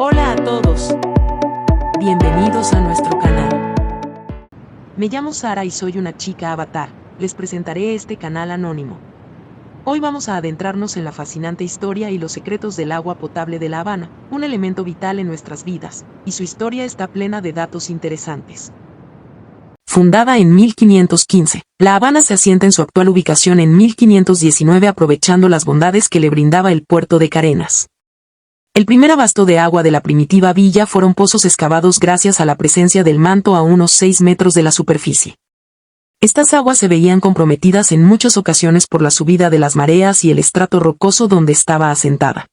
Hola a todos. Bienvenidos a nuestro canal. Me llamo Sara y soy una chica avatar. Les presentaré este canal anónimo. Hoy vamos a adentrarnos en la fascinante historia y los secretos del agua potable de La Habana, un elemento vital en nuestras vidas, y su historia está plena de datos interesantes. Fundada en 1515, La Habana se asienta en su actual ubicación en 1519 aprovechando las bondades que le brindaba el puerto de Carenas. El primer abasto de agua de la primitiva villa fueron pozos excavados gracias a la presencia del manto a unos 6 metros de la superficie. Estas aguas se veían comprometidas en muchas ocasiones por la subida de las mareas y el estrato rocoso donde estaba asentada.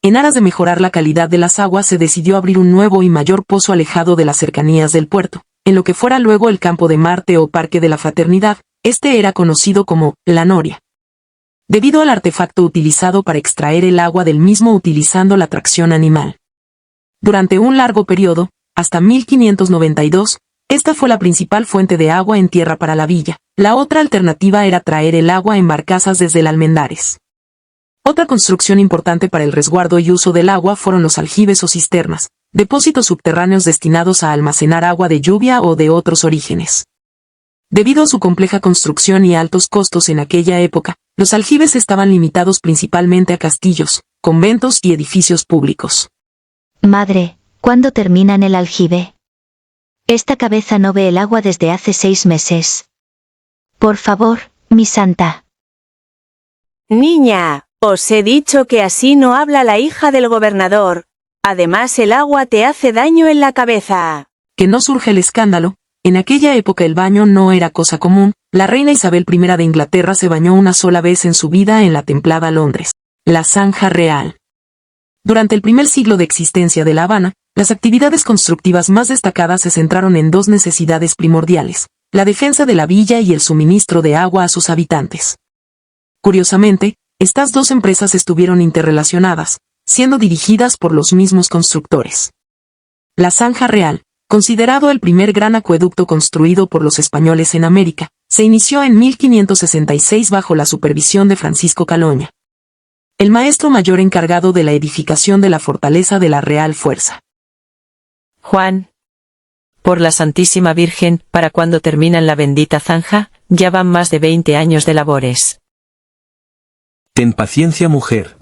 En aras de mejorar la calidad de las aguas se decidió abrir un nuevo y mayor pozo alejado de las cercanías del puerto, en lo que fuera luego el Campo de Marte o Parque de la Fraternidad. Este era conocido como La Noria, debido al artefacto utilizado para extraer el agua del mismo utilizando la tracción animal. Durante un largo periodo, hasta 1592, esta fue la principal fuente de agua en tierra para la villa. La otra alternativa era traer el agua en barcazas desde el Almendares. Otra construcción importante para el resguardo y uso del agua fueron los aljibes o cisternas, depósitos subterráneos destinados a almacenar agua de lluvia o de otros orígenes. Debido a su compleja construcción y altos costos en aquella época, los aljibes estaban limitados principalmente a castillos, conventos y edificios públicos. Madre, ¿cuándo terminan el aljibe? Esta cabeza no ve el agua desde hace 6 meses. Por favor, mi santa. Niña, os he dicho que así no habla la hija del gobernador. Además el agua te hace daño en la cabeza. Que no surge el escándalo. En aquella época el baño no era cosa común. La reina Isabel I de Inglaterra se bañó una sola vez en su vida en la templada Londres, la Zanja Real. Durante el primer siglo de existencia de La Habana, las actividades constructivas más destacadas se centraron en dos necesidades primordiales: la defensa de la villa y el suministro de agua a sus habitantes. Curiosamente, estas dos empresas estuvieron interrelacionadas, siendo dirigidas por los mismos constructores. La Zanja Real, considerado el primer gran acueducto construido por los españoles en América, se inició en 1566 bajo la supervisión de Francisco Caloña, el maestro mayor encargado de la edificación de la fortaleza de la Real Fuerza. Juan, por la Santísima Virgen, ¿para cuándo terminan la bendita zanja? Ya van más de 20 años de labores. Ten paciencia, mujer.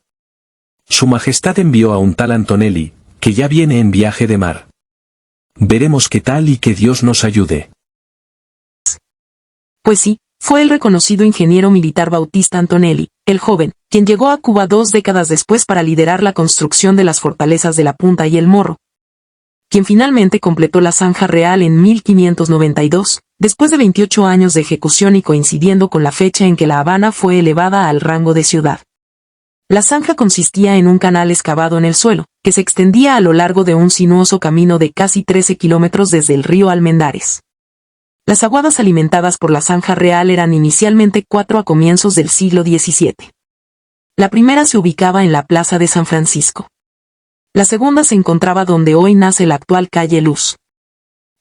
Su Majestad envió a un tal Antonelli, que ya viene en viaje de mar. Veremos qué tal y que Dios nos ayude. Pues sí, fue el reconocido ingeniero militar Bautista Antonelli, el joven, quien llegó a Cuba 2 décadas después para liderar la construcción de las fortalezas de La Punta y El Morro, quien finalmente completó la Zanja Real en 1592, después de 28 años de ejecución y coincidiendo con la fecha en que La Habana fue elevada al rango de ciudad. La zanja consistía en un canal excavado en el suelo, que se extendía a lo largo de un sinuoso camino de casi 13 kilómetros desde el río Almendares. Las aguadas alimentadas por la Zanja Real eran inicialmente 4 a comienzos del siglo XVII. La primera se ubicaba en la Plaza de San Francisco. La segunda se encontraba donde hoy nace la actual calle Luz.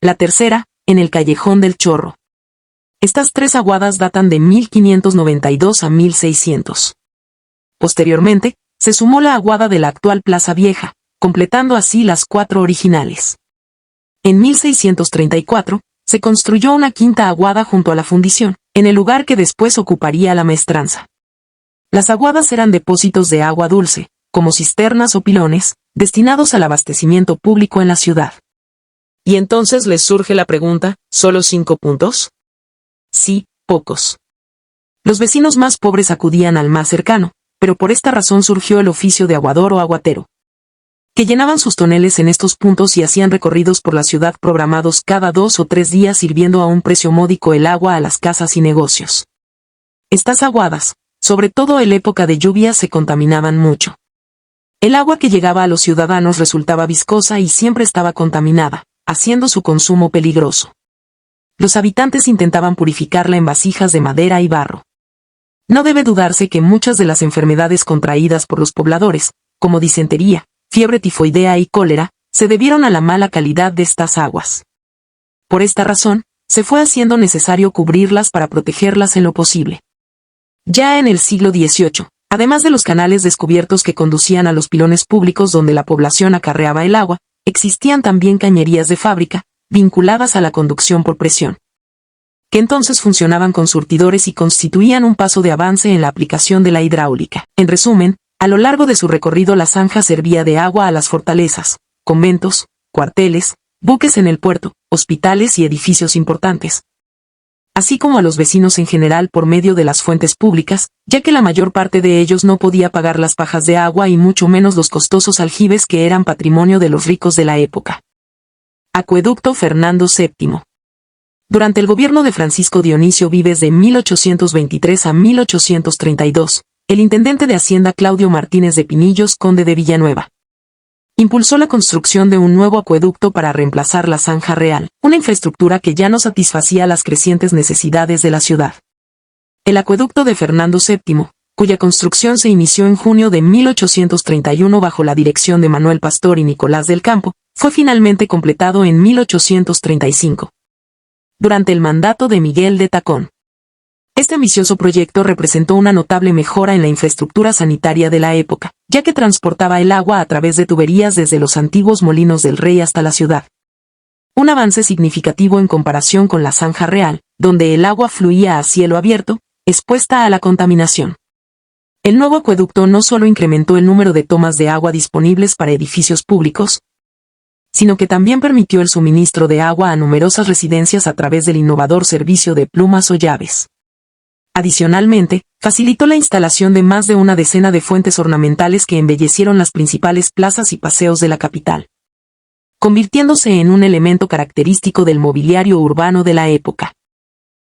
La tercera, en el Callejón del Chorro. Estas 3 aguadas datan de 1592 a 1600. Posteriormente, se sumó la aguada de la actual Plaza Vieja, completando así las 4 originales. En 1634, se construyó una quinta aguada junto a la fundición, en el lugar que después ocuparía la maestranza. Las aguadas eran depósitos de agua dulce, como cisternas o pilones, destinados al abastecimiento público en la ciudad. Y entonces les surge la pregunta, ¿solo 5 puntos? Sí, pocos. Los vecinos más pobres acudían al más cercano, pero por esta razón surgió el oficio de aguador o aguatero, que llenaban sus toneles en estos puntos y hacían recorridos por la ciudad programados cada 2 o 3 días sirviendo a un precio módico el agua a las casas y negocios. Estas aguadas, sobre todo en época de lluvia, se contaminaban mucho. El agua que llegaba a los ciudadanos resultaba viscosa y siempre estaba contaminada, haciendo su consumo peligroso. Los habitantes intentaban purificarla en vasijas de madera y barro. No debe dudarse que muchas de las enfermedades contraídas por los pobladores, como disentería, fiebre tifoidea y cólera, se debieron a la mala calidad de estas aguas. Por esta razón, se fue haciendo necesario cubrirlas para protegerlas en lo posible. Ya en el siglo XVIII, Además de los canales descubiertos que conducían a los pilones públicos donde la población acarreaba el agua, existían también cañerías de fábrica, vinculadas a la conducción por presión, que entonces funcionaban con surtidores y constituían un paso de avance en la aplicación de la hidráulica. En resumen, a lo largo de su recorrido la zanja servía de agua a las fortalezas, conventos, cuarteles, buques en el puerto, hospitales y edificios importantes, así como a los vecinos en general por medio de las fuentes públicas, ya que la mayor parte de ellos no podía pagar las pajas de agua y mucho menos los costosos aljibes que eran patrimonio de los ricos de la época. Acueducto Fernando VII. Durante el gobierno de Francisco Dionisio Vives de 1823 a 1832, el intendente de Hacienda Claudio Martínez de Pinillos, conde de Villanueva, impulsó la construcción de un nuevo acueducto para reemplazar la zanja real, una infraestructura que ya no satisfacía las crecientes necesidades de la ciudad. El acueducto de Fernando VII, cuya construcción se inició en junio de 1831 bajo la dirección de Manuel Pastor y Nicolás del Campo, fue finalmente completado en 1835, durante el mandato de Miguel de Tacón. Este ambicioso proyecto representó una notable mejora en la infraestructura sanitaria de la época, ya que transportaba el agua a través de tuberías desde los antiguos molinos del rey hasta la ciudad. Un avance significativo en comparación con la zanja real, donde el agua fluía a cielo abierto, expuesta a la contaminación. El nuevo acueducto no solo incrementó el número de tomas de agua disponibles para edificios públicos, sino que también permitió el suministro de agua a numerosas residencias a través del innovador servicio de plumas o llaves. Adicionalmente, facilitó la instalación de más de una decena de fuentes ornamentales que embellecieron las principales plazas y paseos de la capital, convirtiéndose en un elemento característico del mobiliario urbano de la época.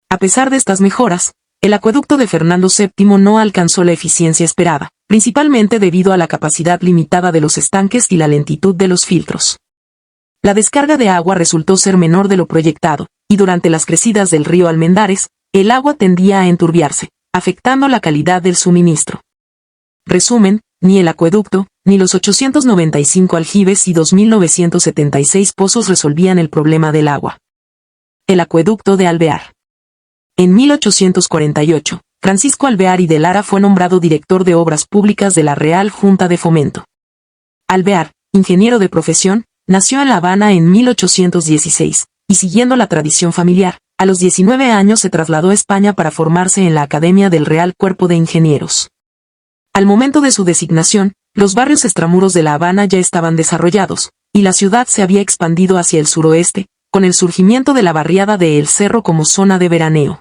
A pesar de estas mejoras, el acueducto de Fernando VII no alcanzó la eficiencia esperada, principalmente debido a la capacidad limitada de los estanques y la lentitud de los filtros. La descarga de agua resultó ser menor de lo proyectado, y durante las crecidas del río Almendares, el agua tendía a enturbiarse, afectando la calidad del suministro. Resumen, ni el acueducto, ni los 895 aljibes y 2.976 pozos resolvían el problema del agua. El acueducto de Alvear. En 1848, Francisco Alvear y de Lara fue nombrado director de Obras Públicas de la Real Junta de Fomento. Alvear, ingeniero de profesión, nació en La Habana en 1816, y siguiendo la tradición familiar, a los 19 años se trasladó a España para formarse en la Academia del Real Cuerpo de Ingenieros. Al momento de su designación, los barrios extramuros de La Habana ya estaban desarrollados, y la ciudad se había expandido hacia el suroeste, con el surgimiento de la barriada de El Cerro como zona de veraneo.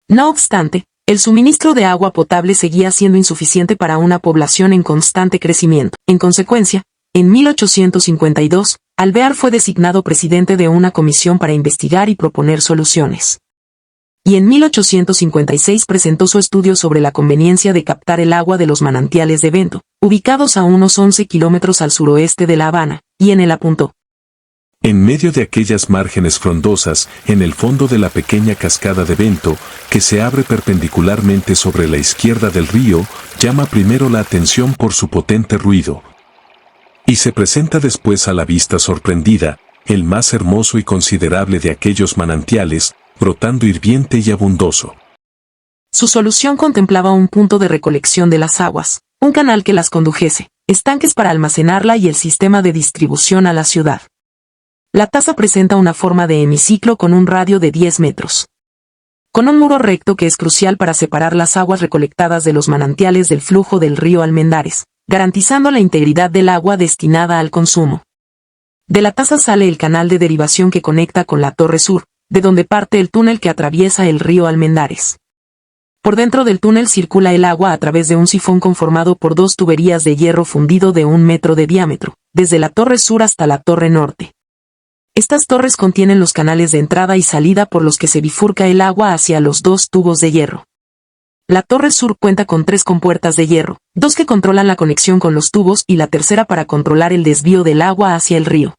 No obstante, el suministro de agua potable seguía siendo insuficiente para una población en constante crecimiento. En consecuencia, en 1852, Alvear fue designado presidente de una comisión para investigar y proponer soluciones. Y en 1856 presentó su estudio sobre la conveniencia de captar el agua de los manantiales de Vento, ubicados a unos 11 kilómetros al suroeste de La Habana, y en él apuntó: en medio de aquellas márgenes frondosas, en el fondo de la pequeña cascada de Vento, que se abre perpendicularmente sobre la izquierda del río, llama primero la atención por su potente ruido, y se presenta después a la vista sorprendida, el más hermoso y considerable de aquellos manantiales, brotando hirviente y abundoso. Su solución contemplaba un punto de recolección de las aguas, un canal que las condujese, estanques para almacenarla y el sistema de distribución a la ciudad. La taza presenta una forma de hemiciclo con un radio de 10 metros, con un muro recto que es crucial para separar las aguas recolectadas de los manantiales del flujo del río Almendares, garantizando la integridad del agua destinada al consumo. De la taza sale el canal de derivación que conecta con la Torre Sur, de donde parte el túnel que atraviesa el río Almendares. Por dentro del túnel circula el agua a través de un sifón conformado por dos tuberías de hierro fundido de 1 metro de diámetro, desde la Torre Sur hasta la Torre Norte. Estas torres contienen los canales de entrada y salida por los que se bifurca el agua hacia los dos tubos de hierro. La Torre Sur cuenta con 3 compuertas de hierro, 2 que controlan la conexión con los tubos y la tercera para controlar el desvío del agua hacia el río.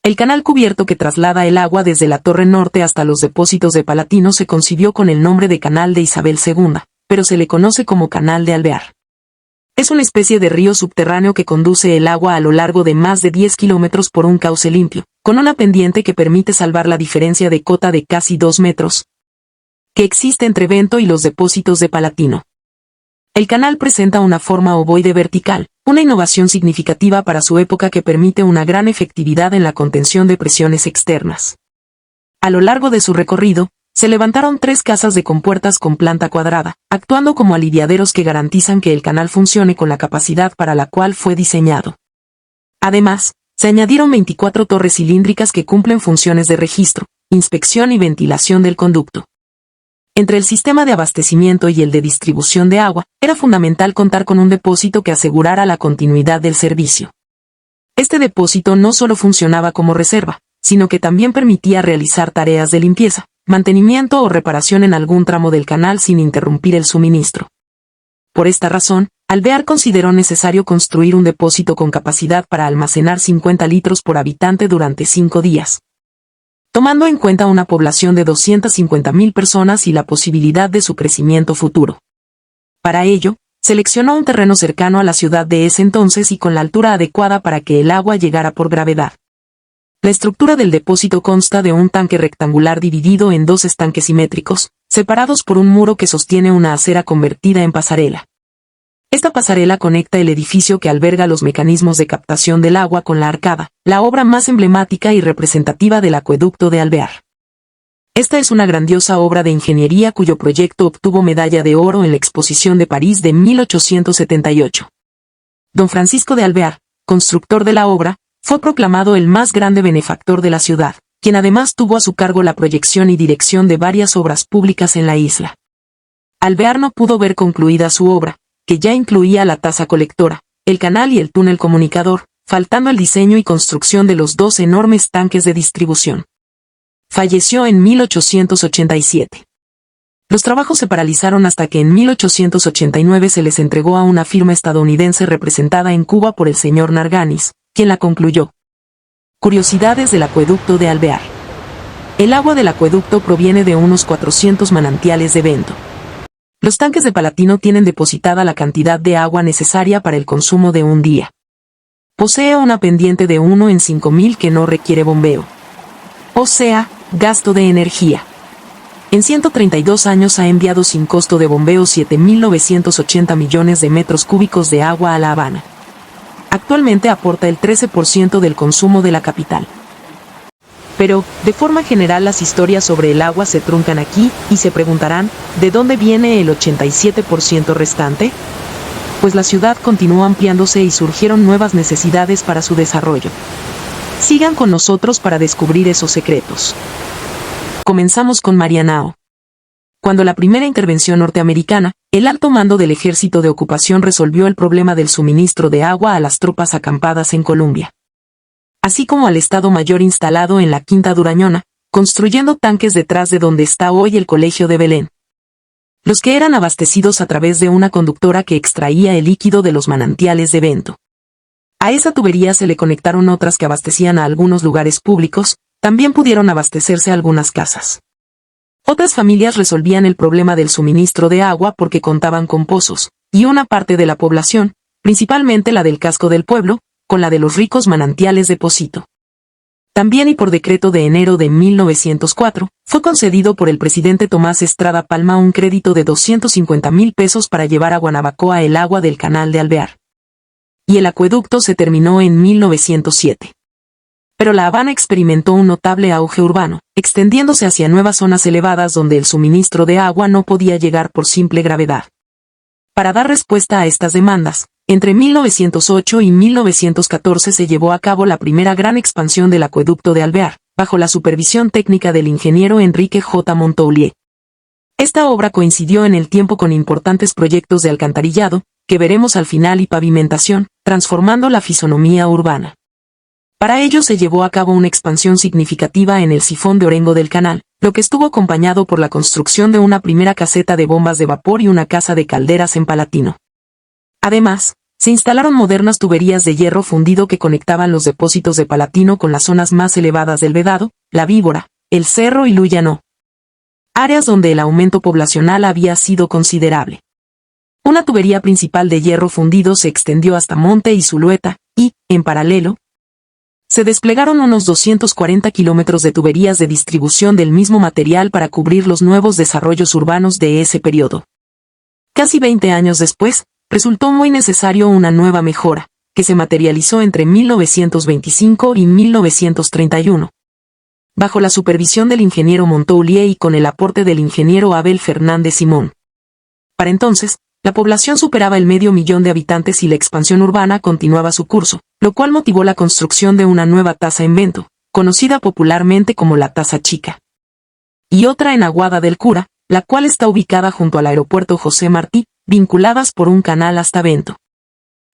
El canal cubierto que traslada el agua desde la Torre Norte hasta los depósitos de Palatino se concibió con el nombre de Canal de Isabel II, pero se le conoce como Canal de Alvear. Es una especie de río subterráneo que conduce el agua a lo largo de más de 10 kilómetros por un cauce limpio, con una pendiente que permite salvar la diferencia de cota de casi 2 metros, que existe entre Vento y los depósitos de Palatino. El canal presenta una forma ovoide vertical, una innovación significativa para su época que permite una gran efectividad en la contención de presiones externas. A lo largo de su recorrido, se levantaron 3 casas de compuertas con planta cuadrada, actuando como aliviaderos que garantizan que el canal funcione con la capacidad para la cual fue diseñado. Además, se añadieron 24 torres cilíndricas que cumplen funciones de registro, inspección y ventilación del conducto. Entre el sistema de abastecimiento y el de distribución de agua, era fundamental contar con un depósito que asegurara la continuidad del servicio. Este depósito no solo funcionaba como reserva, sino que también permitía realizar tareas de limpieza, mantenimiento o reparación en algún tramo del canal sin interrumpir el suministro. Por esta razón, Alvear consideró necesario construir un depósito con capacidad para almacenar 50 litros por habitante durante 5 días. Tomando en cuenta una población de 250.000 personas y la posibilidad de su crecimiento futuro. Para ello, seleccionó un terreno cercano a la ciudad de ese entonces y con la altura adecuada para que el agua llegara por gravedad. La estructura del depósito consta de un tanque rectangular dividido en 2 estanques simétricos, separados por un muro que sostiene una acera convertida en pasarela. Esta pasarela conecta el edificio que alberga los mecanismos de captación del agua con la arcada, la obra más emblemática y representativa del acueducto de Alvear. Esta es una grandiosa obra de ingeniería cuyo proyecto obtuvo medalla de oro en la Exposición de París de 1878. Don Francisco de Alvear, constructor de la obra, fue proclamado el más grande benefactor de la ciudad, quien además tuvo a su cargo la proyección y dirección de varias obras públicas en la isla. Alvear no pudo ver concluida su obra, que ya incluía la tasa colectora, el canal y el túnel comunicador, faltando el diseño y construcción de los 2 enormes tanques de distribución. Falleció en 1887. Los trabajos se paralizaron hasta que en 1889 se les entregó a una firma estadounidense representada en Cuba por el señor Narganis, quien la concluyó. Curiosidades del acueducto de Alvear. El agua del acueducto proviene de unos 400 manantiales de Vento. Los tanques de Palatino tienen depositada la cantidad de agua necesaria para el consumo de un día. Posee una pendiente de 1 en 5.000 que no requiere bombeo. O sea, gasto de energía. En 132 años ha enviado sin costo de bombeo 7.980 millones de metros cúbicos de agua a La Habana. Actualmente aporta el 13% del consumo de la capital. Pero, de forma general, las historias sobre el agua se truncan aquí, y se preguntarán, ¿de dónde viene el 87% restante? Pues la ciudad continuó ampliándose y surgieron nuevas necesidades para su desarrollo. Sigan con nosotros para descubrir esos secretos. Comenzamos con Marianao. Cuando la primera intervención norteamericana, el alto mando del ejército de ocupación resolvió el problema del suministro de agua a las tropas acampadas en Colombia, así como al Estado Mayor instalado en la Quinta Durañona, construyendo tanques detrás de donde está hoy el Colegio de Belén. Los que eran abastecidos a través de una conductora que extraía el líquido de los manantiales de Vento. A esa tubería se le conectaron otras que abastecían a algunos lugares públicos, también pudieron abastecerse algunas casas. Otras familias resolvían el problema del suministro de agua porque contaban con pozos, y una parte de la población, principalmente la del casco del pueblo, con la de los ricos manantiales de Pocito. También y por decreto de enero de 1904, fue concedido por el presidente Tomás Estrada Palma un crédito de 250.000 pesos para llevar a Guanabacoa el agua del canal de Alvear. Y el acueducto se terminó en 1907. Pero La Habana experimentó un notable auge urbano, extendiéndose hacia nuevas zonas elevadas donde el suministro de agua no podía llegar por simple gravedad. Para dar respuesta a estas demandas, entre 1908 y 1914 se llevó a cabo la primera gran expansión del acueducto de Alvear, bajo la supervisión técnica del ingeniero Enrique J. Montoulier. Esta obra coincidió en el tiempo con importantes proyectos de alcantarillado, que veremos al final, y pavimentación, transformando la fisonomía urbana. Para ello se llevó a cabo una expansión significativa en el sifón de Orengo del canal, lo que estuvo acompañado por la construcción de una primera caseta de bombas de vapor y una casa de calderas en Palatino. Además, se instalaron modernas tuberías de hierro fundido que conectaban los depósitos de Palatino con las zonas más elevadas del Vedado, La Víbora, El Cerro y Luyano, áreas donde el aumento poblacional había sido considerable. Una tubería principal de hierro fundido se extendió hasta Monte y Zulueta, y, en paralelo, se desplegaron unos 240 kilómetros de tuberías de distribución del mismo material para cubrir los nuevos desarrollos urbanos de ese periodo. Casi 20 años después, resultó muy necesario una nueva mejora, que se materializó entre 1925 y 1931. Bajo la supervisión del ingeniero Montoulier y con el aporte del ingeniero Abel Fernández Simón. Para entonces, la población superaba el 500.000 de habitantes y la expansión urbana continuaba su curso, lo cual motivó la construcción de una nueva taza en Bento, conocida popularmente como la Taza Chica. Y otra en Aguada del Cura, la cual está ubicada junto al aeropuerto José Martí, vinculadas por un canal hasta Bento.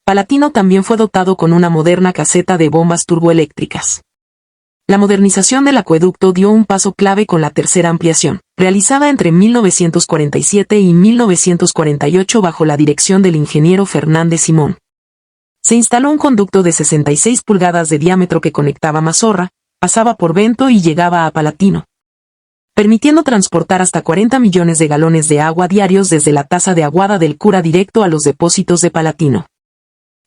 Palatino también fue dotado con una moderna caseta de bombas turboeléctricas. La modernización del acueducto dio un paso clave con la tercera ampliación, realizada entre 1947 y 1948 bajo la dirección del ingeniero Fernández Simón. Se instaló un conducto de 66 pulgadas de diámetro que conectaba Mazorra, pasaba por Bento y llegaba a Palatino, permitiendo transportar hasta 40 millones de galones de agua diarios desde la Taza de Aguada del Cura directo a los depósitos de Palatino.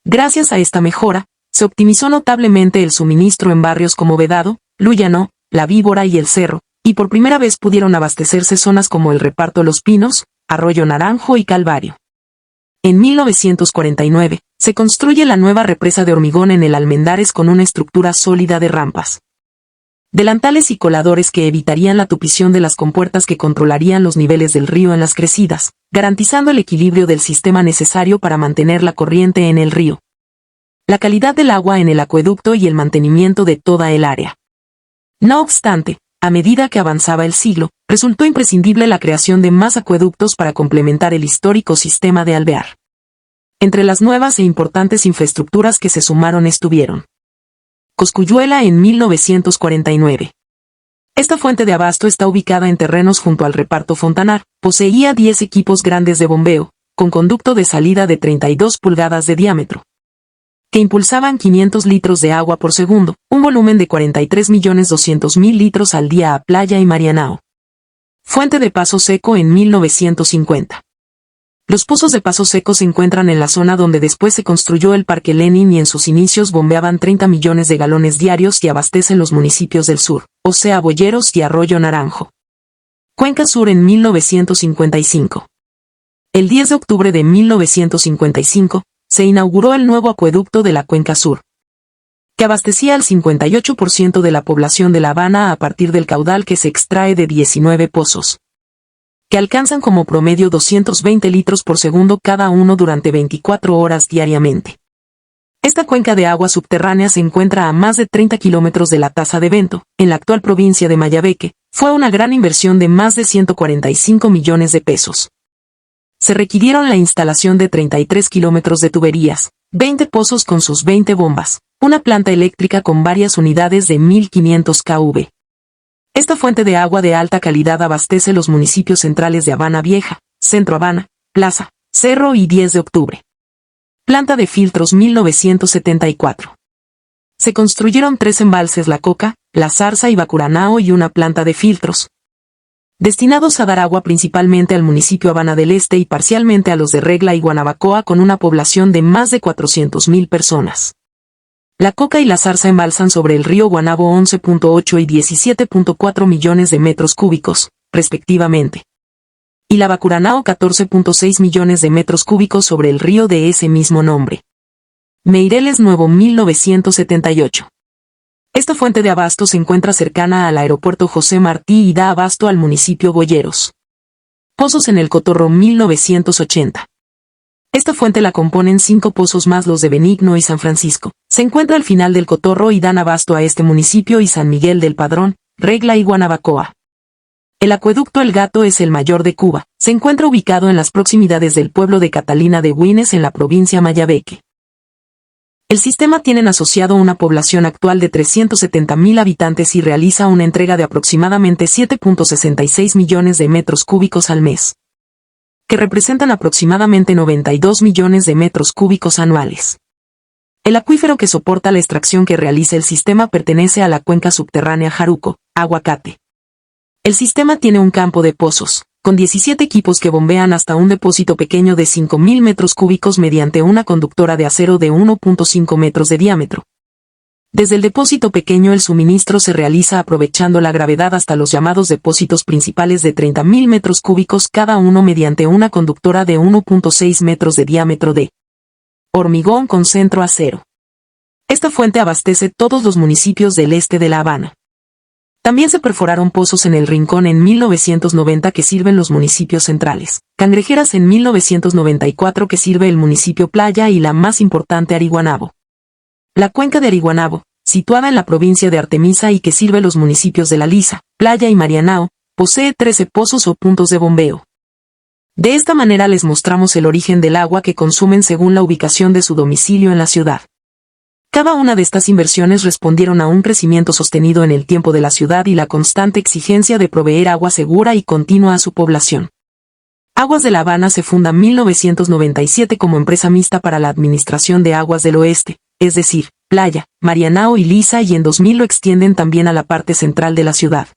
Gracias a esta mejora, se optimizó notablemente el suministro en barrios como Vedado, Luyano, La Víbora y El Cerro, y por primera vez pudieron abastecerse zonas como el Reparto Los Pinos, Arroyo Naranjo y Calvario. En 1949, se construye la nueva represa de hormigón en el Almendares con una estructura sólida de rampas, delantales y coladores que evitarían la tupición de las compuertas que controlarían los niveles del río en las crecidas, garantizando el equilibrio del sistema necesario para mantener la corriente en el río, la calidad del agua en el acueducto y el mantenimiento de toda el área. No obstante, a medida que avanzaba el siglo, resultó imprescindible la creación de más acueductos para complementar el histórico sistema de Alvear. Entre las nuevas e importantes infraestructuras que se sumaron estuvieron Cosculluela en 1949. Esta fuente de abasto está ubicada en terrenos junto al Reparto Fontanar, poseía 10 equipos grandes de bombeo, con conducto de salida de 32 pulgadas de diámetro, que impulsaban 500 litros de agua por segundo, un volumen de 43.200.000 litros al día a Playa y Marianao. Fuente de Paso Seco en 1950. Los pozos de Paso Seco se encuentran en la zona donde después se construyó el Parque Lenin y en sus inicios bombeaban 30 millones de galones diarios y abastecen los municipios del sur, o sea Boyeros y Arroyo Naranjo. Cuenca Sur en 1955. El 10 de octubre de 1955, se inauguró el nuevo acueducto de la Cuenca Sur, que abastecía al 58% de la población de La Habana a partir del caudal que se extrae de 19 pozos, que alcanzan como promedio 220 litros por segundo cada uno durante 24 horas diariamente. Esta cuenca de agua subterránea se encuentra a más de 30 kilómetros de la Taza de Bento, en la actual provincia de Mayabeque. Fue una gran inversión de más de 145 millones de pesos. Se requirieron la instalación de 33 kilómetros de tuberías, 20 pozos con sus 20 bombas, una planta eléctrica con varias unidades de 1500 kV. Esta fuente de agua de alta calidad abastece los municipios centrales de Habana Vieja, Centro Habana, Plaza, Cerro y 10 de octubre. Planta de filtros 1974. Se construyeron 3 embalses La Coca, La Zarza y Bacuranao y una planta de filtros, destinados a dar agua principalmente al municipio Habana del Este y parcialmente a los de Regla y Guanabacoa con una población de más de 400.000 personas. La Coca y La Zarza embalsan sobre el río Guanabo 11.8 y 17.4 millones de metros cúbicos, respectivamente. Y la Bacuranao 14.6 millones de metros cúbicos sobre el río de ese mismo nombre. Meireles Nuevo 1978. Esta fuente de abasto se encuentra cercana al aeropuerto José Martí y da abasto al municipio Boyeros. Pozos en el Cotorro 1980. Esta fuente la componen 5 pozos más los de Benigno y San Francisco. Se encuentra al final del Cotorro y dan abasto a este municipio y San Miguel del Padrón, Regla y Guanabacoa. El acueducto El Gato es el mayor de Cuba. Se encuentra ubicado en las proximidades del pueblo de Catalina de Güines en la provincia Mayabeque. El sistema tiene asociado una población actual de 370.000 habitantes y realiza una entrega de aproximadamente 7.66 millones de metros cúbicos al mes, que representan aproximadamente 92 millones de metros cúbicos anuales. El acuífero que soporta la extracción que realiza el sistema pertenece a la cuenca subterránea Jaruco, Aguacate. El sistema tiene un campo de pozos, con 17 equipos que bombean hasta un depósito pequeño de 5.000 metros cúbicos mediante una conductora de acero de 1.5 metros de diámetro, Desde el depósito pequeño el suministro se realiza aprovechando la gravedad hasta los llamados depósitos principales de 30.000 metros cúbicos cada uno mediante una conductora de 1.6 metros de diámetro de hormigón con centro acero. Esta fuente abastece todos los municipios del este de La Habana. También se perforaron pozos en El Rincón en 1990 que sirven los municipios centrales, Cangrejeras en 1994 que sirve el municipio Playa y la más importante Ariguanabo. La cuenca de Ariguanabo, situada en la provincia de Artemisa y que sirve los municipios de La Lisa, Playa y Marianao, posee 13 pozos o puntos de bombeo. De esta manera les mostramos el origen del agua que consumen según la ubicación de su domicilio en la ciudad. Cada una de estas inversiones respondieron a un crecimiento sostenido en el tiempo de la ciudad y la constante exigencia de proveer agua segura y continua a su población. Aguas de La Habana se funda en 1997 como empresa mixta para la administración de aguas del oeste, es decir, Playa, Marianao y Lisa, y en 2000 lo extienden también a la parte central de la ciudad.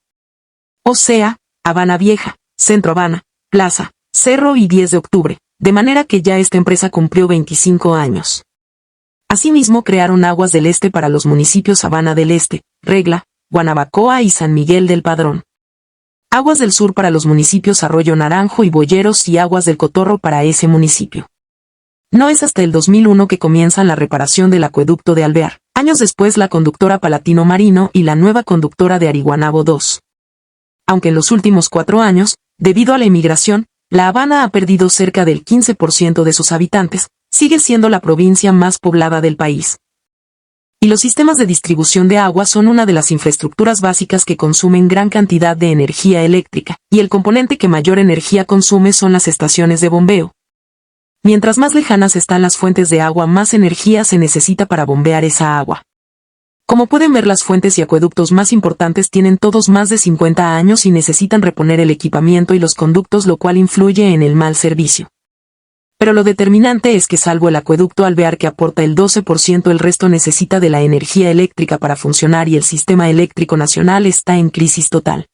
O sea, Habana Vieja, Centro Habana, Plaza, Cerro y 10 de octubre, de manera que ya esta empresa cumplió 25 años. Asimismo crearon Aguas del Este para los municipios Habana del Este, Regla, Guanabacoa y San Miguel del Padrón. Aguas del Sur para los municipios Arroyo Naranjo y Boyeros y Aguas del Cotorro para ese municipio. No es hasta el 2001 que comienzan la reparación del acueducto de Alvear, años después la conductora Palatino Marino y la nueva conductora de Ariguanabo II. Aunque en los últimos 4 años, debido a la emigración, La Habana ha perdido cerca del 15% de sus habitantes, sigue siendo la provincia más poblada del país. Y los sistemas de distribución de agua son una de las infraestructuras básicas que consumen gran cantidad de energía eléctrica, y el componente que mayor energía consume son las estaciones de bombeo. Mientras más lejanas están las fuentes de agua, más energía se necesita para bombear esa agua. Como pueden ver, las fuentes y acueductos más importantes tienen todos más de 50 años y necesitan reponer el equipamiento y los conductos, lo cual influye en el mal servicio. Pero lo determinante es que salvo el acueducto Alvear que aporta el 12%, el resto necesita de la energía eléctrica para funcionar y el sistema eléctrico nacional está en crisis total.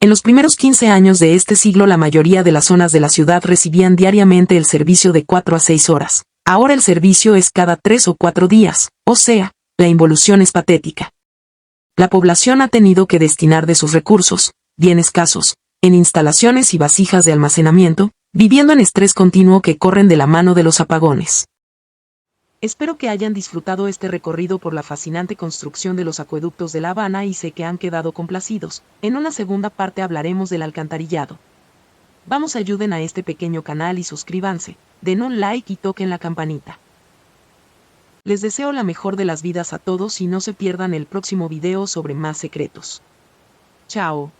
En los primeros 15 años de este siglo la mayoría de las zonas de la ciudad recibían diariamente el servicio de 4 a 6 horas. Ahora el servicio es cada 3 o 4 días, o sea, la involución es patética. La población ha tenido que destinar de sus recursos, bien escasos, en instalaciones y vasijas de almacenamiento, viviendo en estrés continuo que corren de la mano de los apagones. Espero que hayan disfrutado este recorrido por la fascinante construcción de los acueductos de La Habana y sé que han quedado complacidos. En una segunda parte hablaremos del alcantarillado. Vamos, ayuden a este pequeño canal y suscríbanse, den un like y toquen la campanita. Les deseo la mejor de las vidas a todos y no se pierdan el próximo video sobre más secretos. Chao.